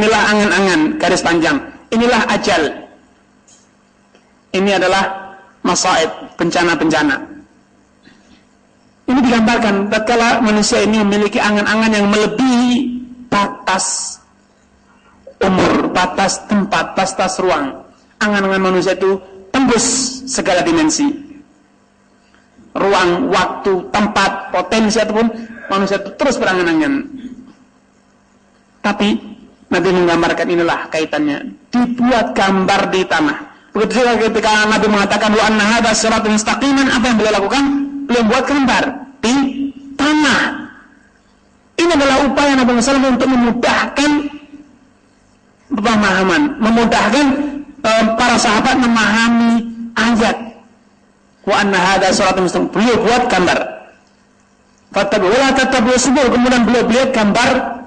inilah angan-angan, garis panjang, inilah ajal. Ini adalah masaib, bencana-bencana. Ini digambarkan tatkala manusia ini memiliki angan-angan yang melebihi batas umur, batas tempat, batas ruang. Angan-angan manusia itu tembus segala dimensi. Ruang, waktu, tempat, potensi ataupun manusia itu terus berangan-angan. Tapi Nabi menggambarkan inilah kaitannya. Dibuat gambar di tanah. Begitu juga ketika Nabi mengatakan wa anna hadza siratun mustaqiman, apa yang beliau lakukan? Beliau buat gambar di tanah. Ini adalah upaya Nabi SAW untuk memudahkan pemahaman, memudahkan para sahabat memahami ayat wa anna hadza siratun mustaqim. Beliau buat gambar. Fattabi'u la tattabi'u subul, kemudian beliau buat gambar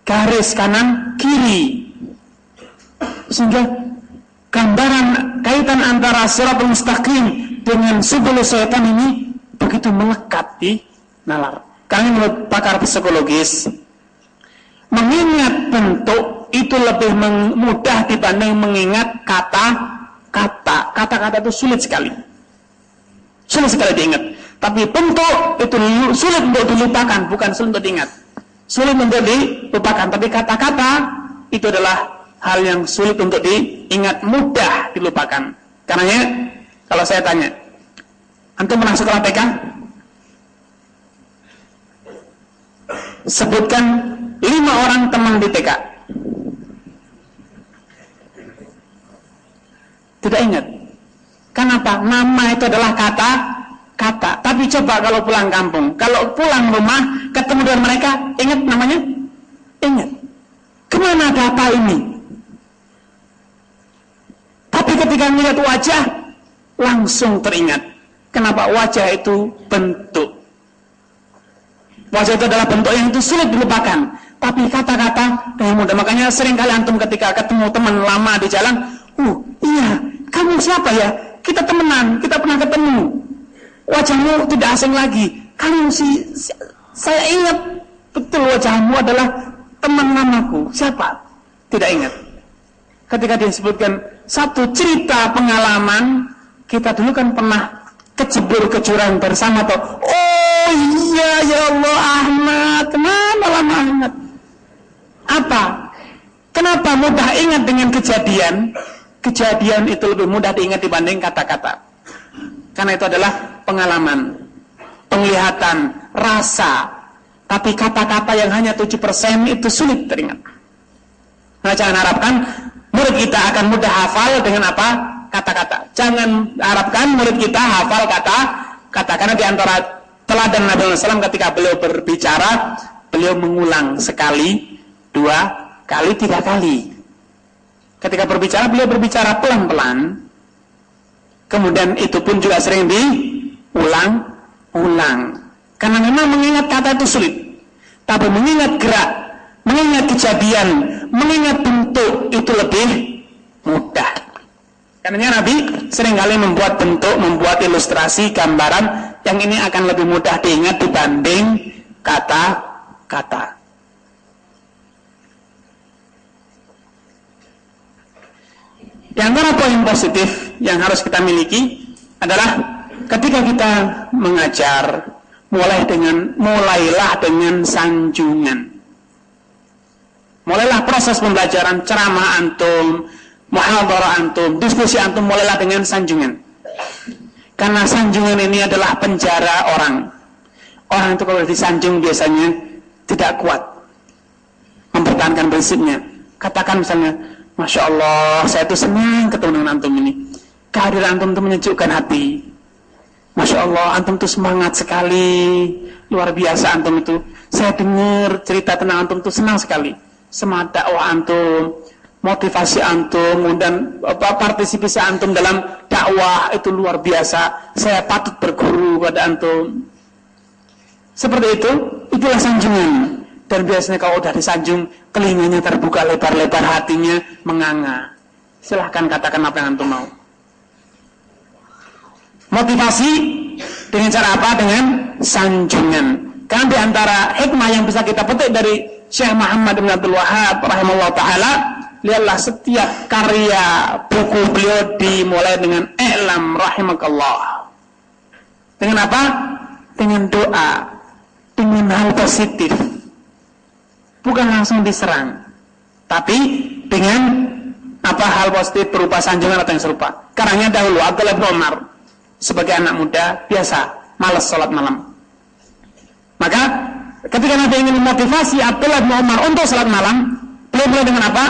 garis kanan kiri, sehingga gambaran kaitan antara siratul mustaqim dengan subul syaitan ini begitu melekat di nalar. Karena menurut pakar psikologis, mengingat bentuk itu lebih mudah dibanding mengingat kata-kata. Kata-kata itu sulit sekali diingat. Tapi bentuk itu sulit untuk dilupakan, bukan sulit untuk diingat. Sulit untuk dilupakan, tapi kata-kata itu adalah hal yang sulit untuk diingat, mudah dilupakan. Karenanya, kalau saya tanya, antum pernah sekolah TK? Sebutkan 5 orang teman di TK. Tidak ingat. Kenapa? Nama itu adalah kata. Tapi coba kalau pulang kampung, kalau pulang rumah, ketemu dengan mereka, ingat namanya? Ingat. Kemana data ini? Tapi ketika melihat wajah, langsung teringat. Kenapa? Wajah itu bentuk. Wajah itu adalah bentuk yang itu sulit dilupakan. Tapi kata-kata dengan mudah. Makanya seringkali antum ketika ketemu teman lama di jalan, iya, kamu siapa ya? Kita temenan, kita pernah ketemu. Wajahmu tidak asing lagi. Kamu saya ingat betul wajahmu adalah teman lamaku. Siapa? Tidak ingat. Ketika disebutkan satu cerita pengalaman, kita dulu kan pernah kecebur ke jurang bersama toh. Oh iya ya Allah, Ahmad, kemana lama Ahmad? Apa? Kenapa mudah ingat dengan kejadian? Kejadian itu lebih mudah diingat dibanding kata-kata. Karena itu adalah pengalaman, penglihatan, rasa. Tapi kata-kata yang hanya 7% itu sulit teringat. Nah, jangan harapkan murid kita akan mudah hafal dengan apa? Kata-kata. Jangan harapkan murid kita hafal kata-kata. Karena di antara teladan Nabi SAW ketika beliau berbicara, beliau mengulang sekali, 2 kali, 3 kali. Ketika berbicara, beliau berbicara pelan-pelan. Kemudian itu pun juga sering diulang-ulang. Karena memang mengingat kata itu sulit. Tapi mengingat gerak, mengingat kejadian, mengingat bentuk itu lebih mudah. Karena Nabi seringkali membuat bentuk, membuat ilustrasi, gambaran yang ini akan lebih mudah diingat dibanding kata-kata. Di antara poin positif yang harus kita miliki adalah ketika kita mengajar, mulailah dengan sanjungan. Mulailah proses pembelajaran, ceramah antum, muhadharah antum, diskusi antum, mulailah dengan sanjungan. Karena sanjungan ini adalah penjara orang. Orang itu kalau disanjung biasanya tidak kuat mempertahankan prinsipnya. Katakan misalnya, Masya Allah, saya itu senang ketemu dengan antum ini. Kehadiran antum itu menyejukkan hati. Masya Allah, antum itu semangat sekali. Luar biasa antum itu. Saya dengar cerita tentang antum itu senang sekali. Semangat dakwah antum, motivasi antum, dan partisipasi antum dalam dakwah itu luar biasa. Saya patut berguru pada antum. Seperti itu, itulah sanjungan. Dan biasanya kalau udah disanjung, telinganya terbuka lebar-lebar, hatinya menganga. Silahkan katakan apa yang antum mau. Motivasi dengan cara apa? Dengan sanjungan. Karena di antara hikmah yang bisa kita petik dari Syekh Muhammad bin Abdul Wahhab rahimahullah ta'ala, lihatlah setiap karya buku beliau dimulai dengan i'lam rahimakallah. Dengan apa? Dengan doa, dengan hal positif. Bukan langsung diserang, tapi dengan apa hal positif berupa sanjungan atau yang serupa. Karena dahulu Abdullah bin Umar sebagai anak muda biasa malas sholat malam. Maka ketika Nabi ingin memotivasi Abdullah bin Umar untuk sholat malam, beliau dengan apa?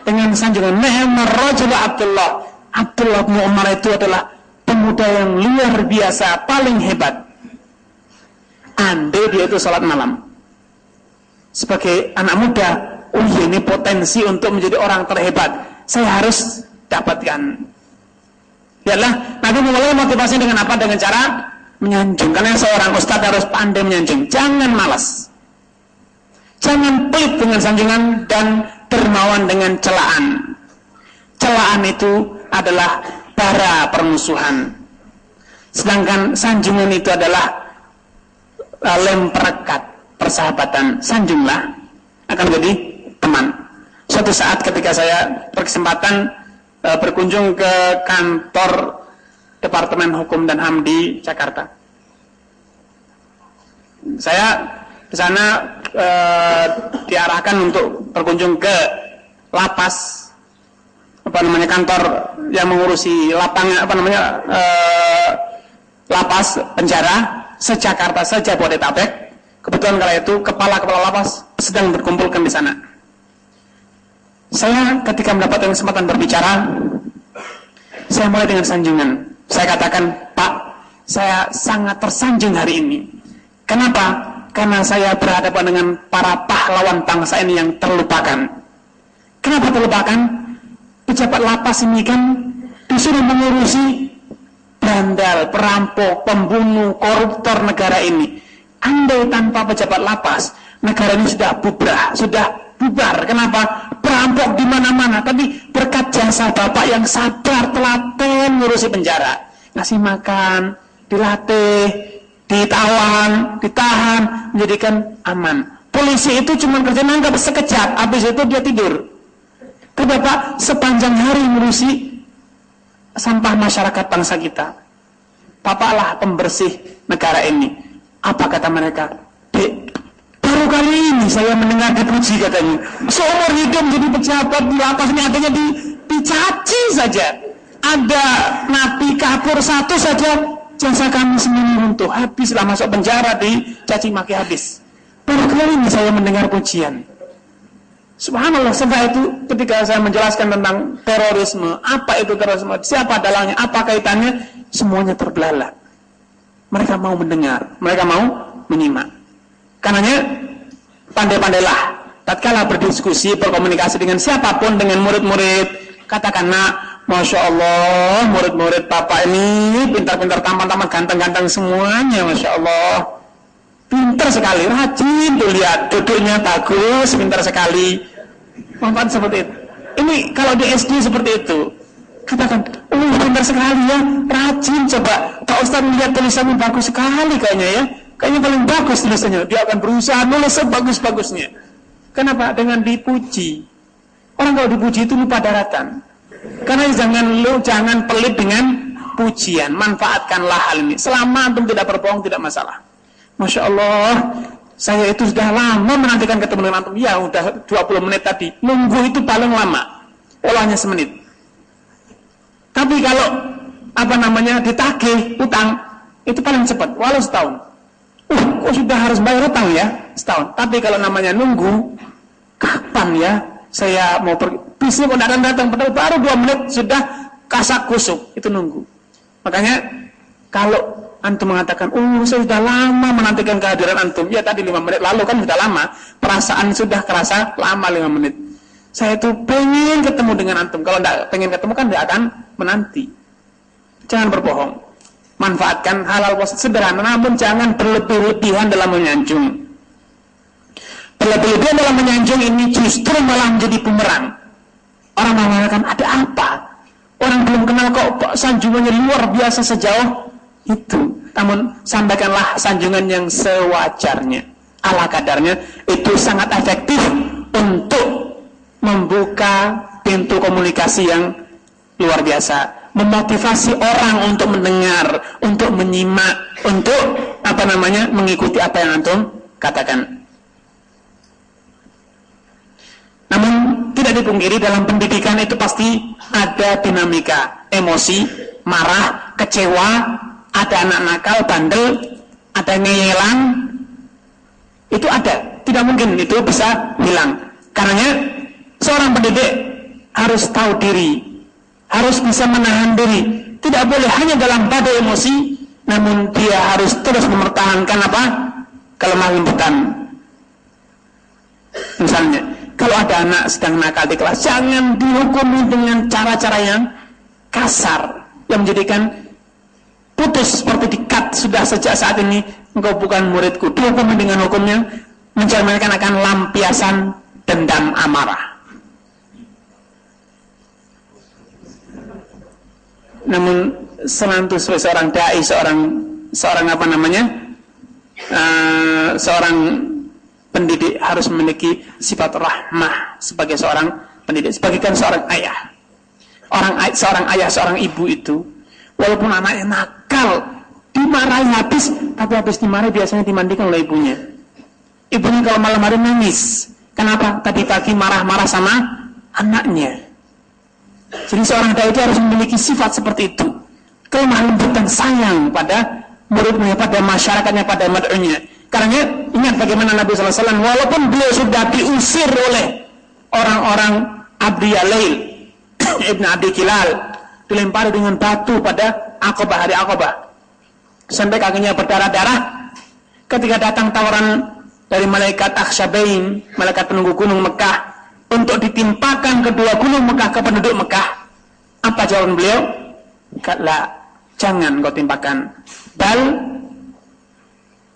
Dengan sanjungan ni'mar rajul Abdullah. Abdullah bin Umar itu adalah pemuda yang luar biasa, paling hebat. Andai dia itu sholat malam. Sebagai anak muda, oh iya, ini potensi untuk menjadi orang terhebat. Saya harus dapatkan. Lihatlah, Nabi memulai motivasi dengan apa? Dengan cara menyanjung. Karena seorang ustadz harus pandai menyanjung. Jangan malas. Jangan pelit dengan sanjungan dan dermawan dengan celaan. Celaan itu adalah bara permusuhan. Sedangkan sanjungan itu adalah lem perekat persahabatan. Sanjunglah, akan jadi teman. Suatu saat ketika saya berkesempatan berkunjung ke kantor Departemen Hukum dan HAM di Jakarta, saya di sana diarahkan untuk berkunjung ke lapas, kantor yang mengurusi lapas penjara se-Jakarta, se-Jabodetabek. Kebetulan kala itu kepala lapas sedang berkumpulkan di sana. Saya ketika mendapatkan kesempatan berbicara, saya mulai dengan sanjungan. Saya katakan, Pak, saya sangat tersanjung hari ini. Kenapa? Karena saya berhadapan dengan para pahlawan bangsa ini yang terlupakan. Kenapa terlupakan? Pejabat lapas ini kan disuruh mengurusi bandal, perampok, pembunuh, koruptor negara ini. Andai tanpa pejabat lapas, negara ini sudah bubar. Kenapa? Perampok di mana-mana, tapi berkat jasa Bapak yang sabar, telaten ngurusi penjara, ngasih makan, dilatih, ditawan, ditahan, menjadikan aman. Polisi itu cuma kerja nangkap sekejap, habis itu dia tidur. Tapi Bapak sepanjang hari ngurusi sampah masyarakat bangsa kita. Bapaklah pembersih negara ini. Apa kata mereka? Dek, baru kali ini saya mendengar dipuji katanya. Seumur hidup jadi pejabat di lapas ini adanya dicaci saja. Ada napi kapur satu saja, jasa kami semuanya runtuh. Habislah masuk penjara, dicaci maki habis. Baru kali ini saya mendengar pujian. Subhanallah, setelah itu ketika saya menjelaskan tentang terorisme, apa itu terorisme, siapa dalangnya, apa kaitannya, semuanya terbelalak. Mereka mau mendengar, mereka mau menyimak. Karenanya pandai-pandailah tatkala berdiskusi, berkomunikasi dengan siapapun, dengan murid-murid, katakan, nak, Masya Allah, murid-murid Bapak ini pintar-pintar, tampan-tampan, ganteng-ganteng semuanya, Masya Allah. Pintar sekali, rajin tuh, lihat duduknya bagus, pintar sekali. Manfaat seperti itu. Ini kalau di SD seperti itu, katakan, pintar sekali ya, rajin. Coba Pak Ustaz melihat tulisannya bagus sekali kayaknya ya, kayaknya paling bagus tulisannya. Dia akan berusaha nulis sebagus-bagusnya. Kenapa? Dengan dipuji. Orang kalau dipuji itu lupa daratan. Karena jangan pelit dengan pujian. Manfaatkanlah hal ini. Selama antum tidak berbohong, tidak masalah. Masya Allah, saya itu sudah lama menantikan ketemu dengan antum. Ya, udah 20 menit tadi. Nunggu itu paling lama. Olahnya semenit. Tapi kalau ditagih utang, itu paling cepat, walau setahun. Kok sudah harus bayar utang ya? Setahun. Tapi kalau namanya nunggu, kapan ya saya mau pergi? Bisnis kok datang, padahal baru 2 menit sudah kasak kusuk. Itu nunggu. Makanya kalau antum mengatakan, saya sudah lama menantikan kehadiran antum. Ya tadi 5 menit lalu kan sudah lama. Perasaan sudah kerasa lama 5 menit. Saya itu pengen ketemu dengan antum. Kalau tidak pengen ketemu kan tidak akan menanti. Jangan berbohong. Manfaatkan halal positif sederhana, namun jangan berlebih-lebihan dalam menyanjung. Berlebih-lebihan dalam menyanjung ini justru malah menjadi bumerang. Orang mengatakan, ada apa? Orang belum kenal kok sanjungannya luar biasa sejauh itu. Namun sampaikanlah sanjungan yang sewajarnya. ala kadarnya, itu sangat efektif untuk membuka pintu komunikasi yang luar biasa, memotivasi orang untuk mendengar, untuk menyimak, untuk mengikuti apa yang antum katakan. Namun tidak dipungkiri dalam pendidikan itu pasti ada dinamika, emosi, marah, kecewa, ada anak nakal, bandel, ada ngeyelan, itu ada. Tidak mungkin itu bisa hilang. Karena seorang pendidik harus tahu diri, harus bisa menahan diri. Tidak boleh hanya dalam badai emosi, namun dia harus terus mempertahankan kelemah lembutan. Misalnya, kalau ada anak sedang nakal di kelas, jangan dihukumi dengan cara-cara yang kasar, yang menjadikan putus seperti dikat sudah sejak saat ini engkau bukan muridku. Dihukumi dengan hukum yang mencerminkan akan lampiasan dendam amarah. Namun selalu seorang dai, seorang pendidik harus memiliki sifat rahmah sebagai seorang pendidik, sebagaikan seorang ayah. Seorang ayah, seorang ibu itu, walaupun anaknya nakal, dimarahi habis, tapi habis dimarahi biasanya dimandikan oleh ibunya. Ibunya kalau malam hari nangis. Kenapa? Tadi pagi marah-marah sama anaknya. Jadi seorang dai itu harus memiliki sifat seperti itu. Kelemah lembut dan sayang pada muridnya, pada masyarakatnya, pada mad'unya. Karena ingat bagaimana Nabi SAW, walaupun beliau sudah diusir oleh orang-orang Abdi Yalail, Ibn Abdi Kilal, dilempari dengan batu pada Aqabah, hari Aqabah, sampai kakinya berdarah-darah. Ketika datang tawaran dari malaikat Akhsyabain, malaikat penunggu gunung Mekah, untuk ditimpakan kedua gunung Mekah ke penduduk Mekah, apa jawaban beliau? La, jangan kau timpakan. Bal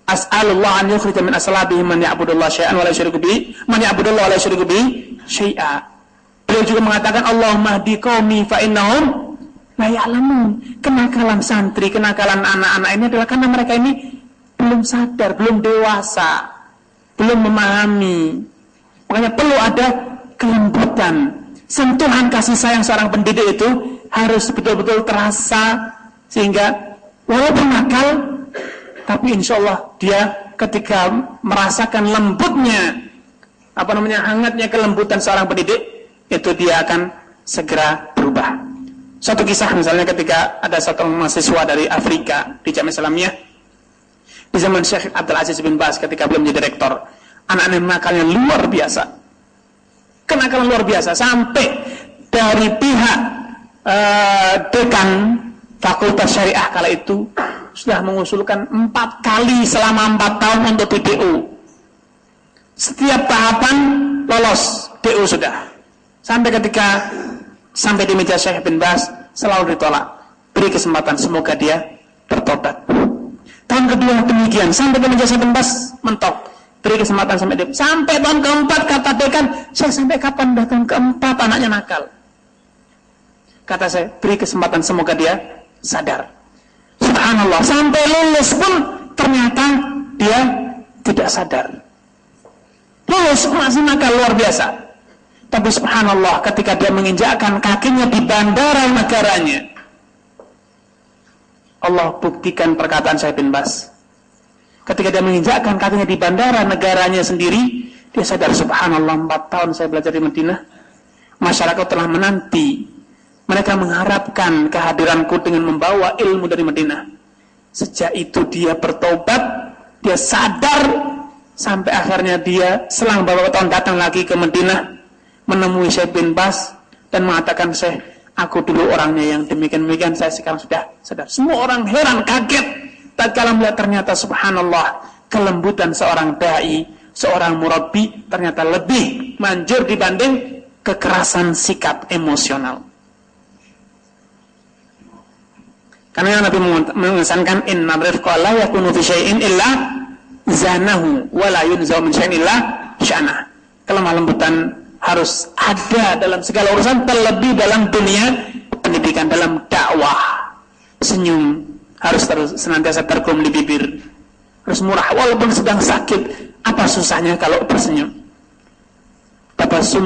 as'alullah an yukhrija min aslabihim man ya'budullah syai'an wa la yusyriku bihi syai'a. Beliau juga mengatakan, Allahumma hdi qaumi fa innahum la ya'lamun. Kenakalan santri, kenakalan anak-anak ini adalah karena mereka ini belum sadar, belum dewasa, belum memahami. Makanya perlu ada kelembutan, sentuhan kasih sayang seorang pendidik itu harus betul-betul terasa, sehingga walaupun nakal, tapi insya Allah dia ketika merasakan lembutnya, hangatnya kelembutan seorang pendidik, itu dia akan segera berubah. Suatu kisah misalnya ketika ada satu mahasiswa dari Afrika di Jamiah Islamiyah di zaman Syekh Abdul Aziz bin Baz ketika belum menjadi rektor, anak-anak nakalnya luar biasa, kenakalan luar biasa, sampai dari pihak dekan Fakultas Syariah kala itu sudah mengusulkan 4 kali selama 4 tahun untuk DU. Setiap tahapan lolos DU sudah. Sampai ketika sampai di meja Syekh bin Baz selalu ditolak. Beri kesempatan, semoga dia bertobat. Tahun kedua demikian, sampai di meja Syekh bin Baz mentok. Beri kesempatan sampai dia. Sampai tahun keempat kata dekan, saya sampai kapan dah tahun keempat anaknya nakal. Kata saya, beri kesempatan, semoga dia sadar. Subhanallah, sampai lulus pun ternyata dia tidak sadar. Lulus masih nakal luar biasa. Tapi subhanallah, ketika dia menginjakkan kakinya di bandara negaranya, Allah buktikan perkataan saya bin Baz. Ketika dia menginjakkan kakinya di bandara negaranya sendiri, dia sadar, subhanallah, 4 tahun saya belajar di Madinah, masyarakat telah menanti. Mereka mengharapkan kehadiranku dengan membawa ilmu dari Madinah. Sejak itu dia bertobat, dia sadar, sampai akhirnya dia selang beberapa tahun datang lagi ke Madinah, menemui Syekh bin Baz dan mengatakan, Syekh, aku dulu orangnya yang demikian-demikian, saya sekarang sudah sadar. Semua orang heran, kaget, tatkala melihat ternyata subhanallah, kelembutan seorang dai, seorang murabbi ternyata lebih manjur dibanding kekerasan sikap emosional. Karena Nabi mengesankan inna rifqa la yakunu fi syai'in illa zanahu wa la yunzaw min syai'in illa sya'nah. Kelemah lembutan harus ada dalam segala urusan, terlebih dalam dunia pendidikan, dalam dakwah. Senyum harus senantiasa terkum di bibir, harus murah walaupun sedang sakit. Apa susahnya kalau tersenyum? Tabassum